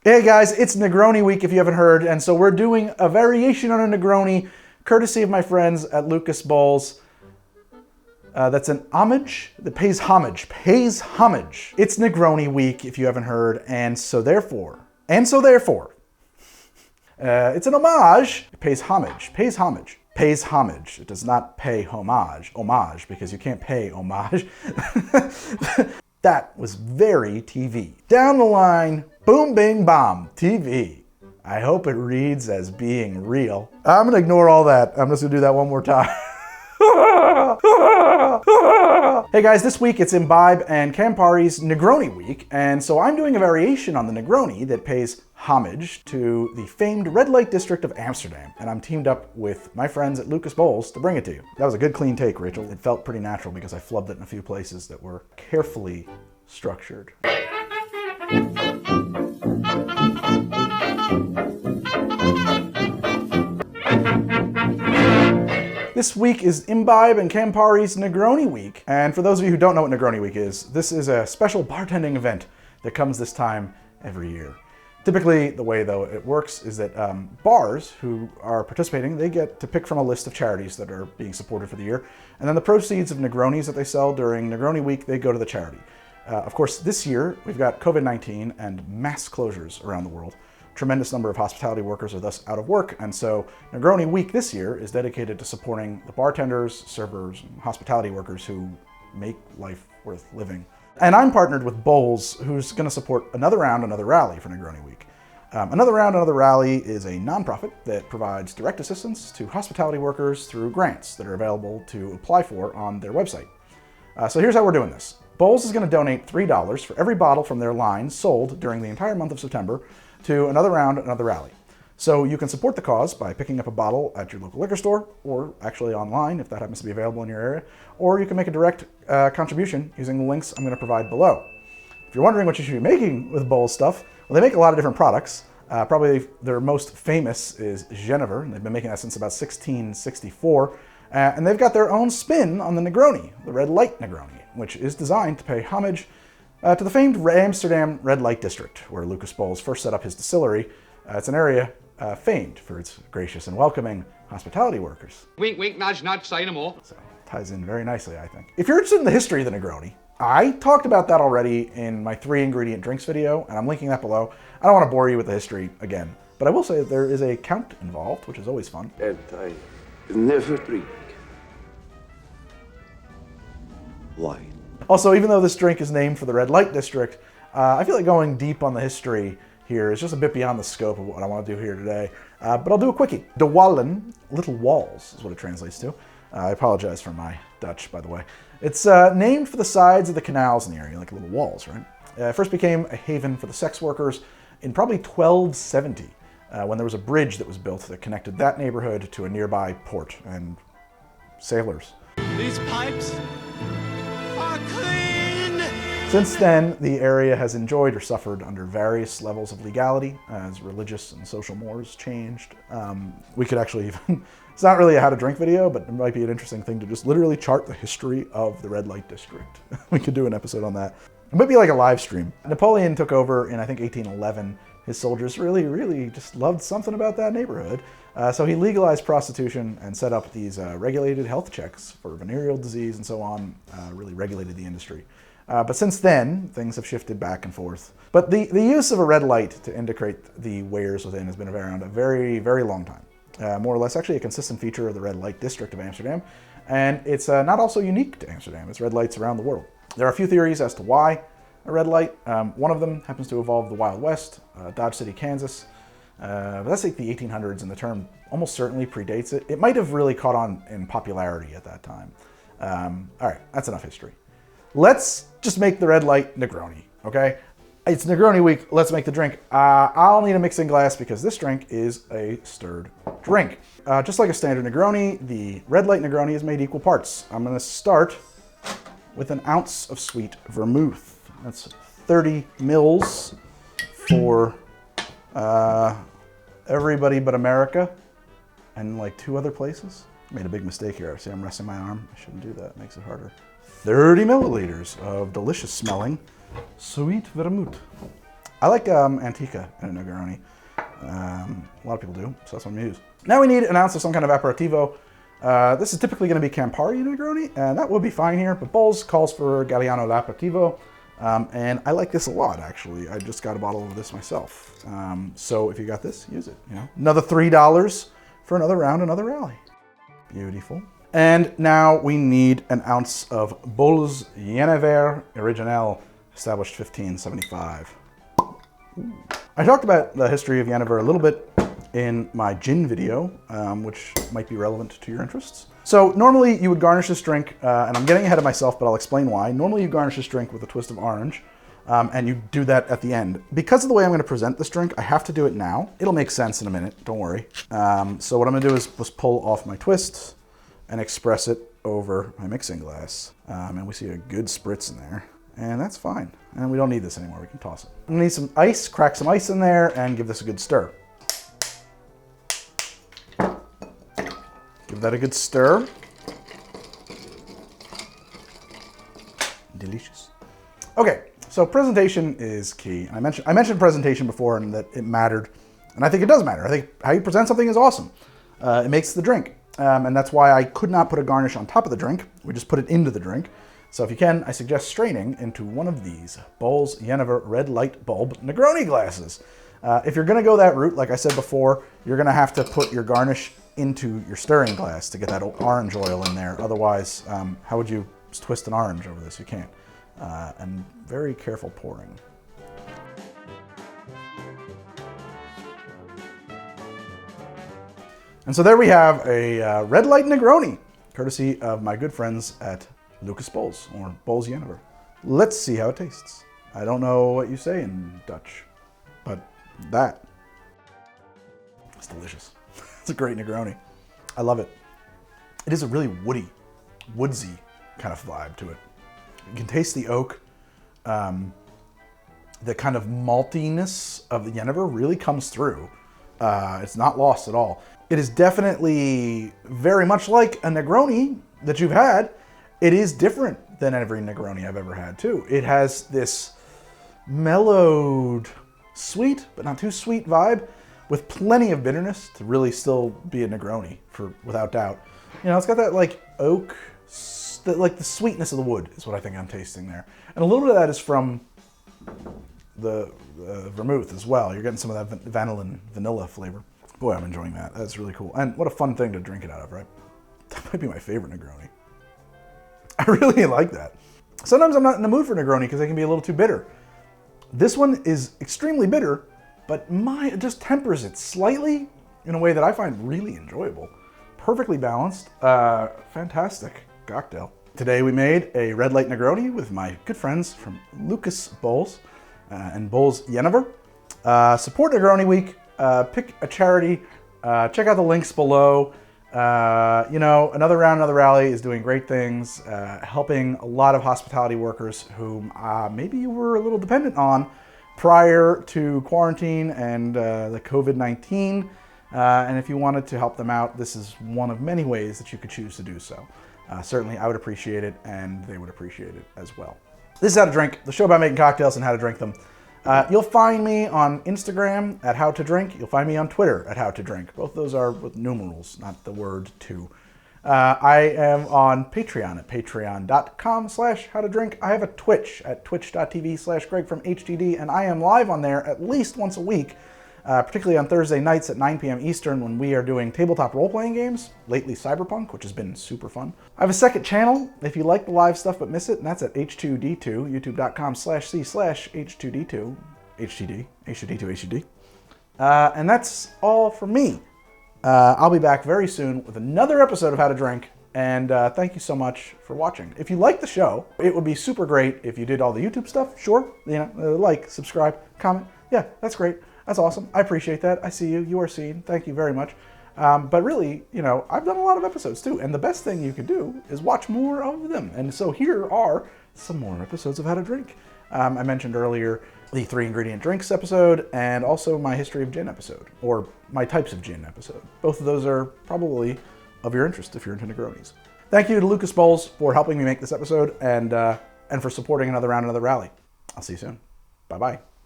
Hey guys, it's Negroni week if you haven't heard, and so we're doing a variation on a Negroni, courtesy of my friends at Lucas Bols. That's an homage that pays homage. It's Negroni week if you haven't heard, and so therefore, it's an homage. It pays homage. It does not pay homage, because you can't pay homage. That was very TV. Down the line, boom, bing, bomb, TV. I hope it reads as being real. I'm gonna ignore all that. I'm just gonna do that one more time. Hey guys, this week it's Imbibe and Campari's Negroni week, and so I'm doing a variation on the Negroni that pays homage to the famed Red Light District of Amsterdam, and I'm teamed up with my friends at Lucas Bols to bring it to you. That was a good clean take, Rachel. It felt pretty natural because I flubbed it in a few places that were carefully structured. This week is Imbibe and Campari's Negroni week. And for those of you who don't know what Negroni week is, this is a special bartending event that comes this time every year. Typically, the way though it works is that bars who are participating, they get to pick from a list of charities that are being supported for the year. And then the proceeds of Negronis that they sell during Negroni week, they go to the charity. Of course, this year we've got COVID-19 and mass closures around the world. Tremendous number of hospitality workers are thus out of work, and so Negroni Week this year is dedicated to supporting the bartenders, servers, and hospitality workers who make life worth living. And I'm partnered with Bols, who's going to support Another Round, Another Rally for Negroni Week. Another Round, Another Rally is a nonprofit that provides direct assistance to hospitality workers through grants that are available to apply for on their website. So here's how we're doing this. Bols is going to donate $3 for every bottle from their line sold during the entire month of September to Another Round, Another Rally. So you can support the cause by picking up a bottle at your local liquor store, or actually online if that happens to be available in your area, or you can make a direct contribution using the links I'm going to provide below. If you're wondering what you should be making with Bols stuff, well, they make a lot of different products. Probably their most famous is Genever, and they've been making that since about 1664. And they've got their own spin on the Negroni, the Red Light Negroni, which is designed to pay homage to the famed Amsterdam Red Light District, where Lucas Bols first set up his distillery. It's an area famed for its gracious and welcoming hospitality workers. Wink, wink, nudge, nudge, say no more. So, ties in very nicely, I think. If you're interested in the history of the Negroni, I talked about that already in my 3-ingredient drinks video, and I'm linking that below. I don't want to bore you with the history again, but I will say that there is a count involved, which is always fun. And I never drink wine. Also, even though this drink is named for the Red Light District, I feel like going deep on the history here is just a bit beyond the scope of what I want to do here today. But I'll do a quickie. De Wallen, little walls, is what it translates to. I apologize for my Dutch, by the way. It's named for the sides of the canals in the area, like little walls, right? It first became a haven for the sex workers in probably 1270, when there was a bridge that was built that connected that neighborhood to a nearby port and sailors. These pipes are clean! Since then, the area has enjoyed or suffered under various levels of legality as religious and social mores changed. We could actually even, it's not really a how to drink video, but it might be an interesting thing to just literally chart the history of the Red Light District. We could do an episode on that. It might be like a live stream. Napoleon took over in, I think, 1811. His soldiers really just loved something about that neighborhood. So he legalized prostitution and set up these regulated health checks for venereal disease and so on, really regulated the industry. But since then, things have shifted back and forth. But the use of a red light to indicate the wares within has been around a very long time. More or less actually a consistent feature of the Red Light District of Amsterdam. And it's not also unique to Amsterdam. It's red lights around the world. There are a few theories as to why a red light. One of them happens to involve the Wild West, Dodge City, Kansas. But that's like the 1800s, and the term almost certainly predates it. It might have really caught on in popularity at that time. All right, that's enough history. Let's just make the Red Light Negroni, okay? It's Negroni week, let's make the drink. I'll need a mixing glass because this drink is a stirred drink. Just like a standard Negroni, the Red Light Negroni is made equal parts. I'm gonna start with an ounce of sweet vermouth. That's 30 mils for everybody but America and like 2 other places. Made a big mistake here. See, I'm resting my arm. I shouldn't do that. It makes it harder. 30 milliliters of delicious smelling sweet vermouth. I like Antica in a Negroni. A lot of people do, so that's what I'm gonna use. Now we need an ounce of some kind of aperitivo. This is typically going to be Campari Negroni, and that would be fine here, but Bols calls for Galliano L'Aperitivo, and I like this a lot, actually. I just got a bottle of this myself. So if you got this, use it. You know, another $3 for another round, another rally. Beautiful. And now we need an ounce of Bols Genever Original, established 1575. I talked about the history of Genever a little bit in my gin video, which might be relevant to your interests. So normally you would garnish this drink, and I'm getting ahead of myself, but I'll explain why. Normally you garnish this drink with a twist of orange, and you do that at the end. Because of the way I'm gonna present this drink, I have to do it now. It'll make sense in a minute, don't worry. So what I'm gonna do is just pull off my twist and express it over my mixing glass. And we see a good spritz in there, and that's fine. And we don't need this anymore, we can toss it. I'm gonna need some ice, crack some ice in there, and give this a good stir. Give that a good stir. Delicious. Okay, so presentation is key. I mentioned presentation before and that it mattered, and I think it does matter. I think how you present something is awesome. It makes the drink, and that's why I could not put a garnish on top of the drink. We just put it into the drink. So if you can, I suggest straining into one of these Bols Genever Red Light Bulb Negroni glasses. If you're gonna go that route, like I said before, you're gonna have to put your garnish into your stirring glass to get that orange oil in there. Otherwise, how would you twist an orange over this? You can't. And very careful pouring. And so there we have a Red Light Negroni, courtesy of my good friends at Lucas Bols, or Bols Genever. Let's see how it tastes. I don't know what you say in Dutch, but that is delicious. It's a great Negroni. I love it. It is a really woody, woodsy kind of vibe to it. You can taste the oak. The kind of maltiness of the Genever really comes through. It's not lost at all. It is definitely very much like a Negroni that you've had. It is different than every Negroni I've ever had too. It has this mellowed, sweet, but not too sweet vibe with plenty of bitterness to really still be a Negroni, without doubt. You know, it's got that like oak, like the sweetness of the wood is what I think I'm tasting there. And a little bit of that is from the vermouth as well. You're getting some of that vanilla flavor. Boy, I'm enjoying that. That's really cool. And what a fun thing to drink it out of, right? That might be my favorite Negroni. I really like that. Sometimes I'm not in the mood for Negroni because they can be a little too bitter. This one is extremely bitter, but it just tempers it slightly in a way that I find really enjoyable. Perfectly balanced, fantastic cocktail. Today we made a Red Light Negroni with my good friends from Lucas Bols and Bols Genever. Support Negroni Week, pick a charity, check out the links below. You know, Another Round, Another Rally is doing great things, helping a lot of hospitality workers whom maybe you were a little dependent on prior to quarantine and the COVID-19. And if you wanted to help them out, this is one of many ways that you could choose to do so. Certainly I would appreciate it, and they would appreciate it as well. This is How to Drink, the show about making cocktails and how to drink them. You'll find me on Instagram at How to Drink. You'll find me on Twitter at How to Drink. Both those are with numerals, not the word two. I am on Patreon at patreon.com/howtodrink. I have a Twitch at twitch.tv/Greg from HTD, and I am live on there at least once a week, particularly on Thursday nights at 9 p.m. Eastern when we are doing tabletop role-playing games, lately Cyberpunk, which has been super fun. I have a second channel if you like the live stuff but miss it, and that's at H2D2, youtube.com/c/H2D2, HTD, H2D2, and that's all from me. I'll be back very soon with another episode of How to Drink, and thank you so much for watching. If you like the show, it would be super great if you did all the YouTube stuff, sure, you know, like, subscribe, comment, yeah, that's great. That's awesome. I appreciate that. I see you. You are seen. Thank you very much. But really, you know, I've done a lot of episodes too. And the best thing you can do is watch more of them. And so here are some more episodes of How to Drink. I mentioned earlier the 3-ingredient drinks episode and also my history of gin episode, or my types of gin episode. Both of those are probably of your interest if you're into Negronis. Thank you to Lucas Bols for helping me make this episode and for supporting Another Round, Another Rally. I'll see you soon. Bye-bye.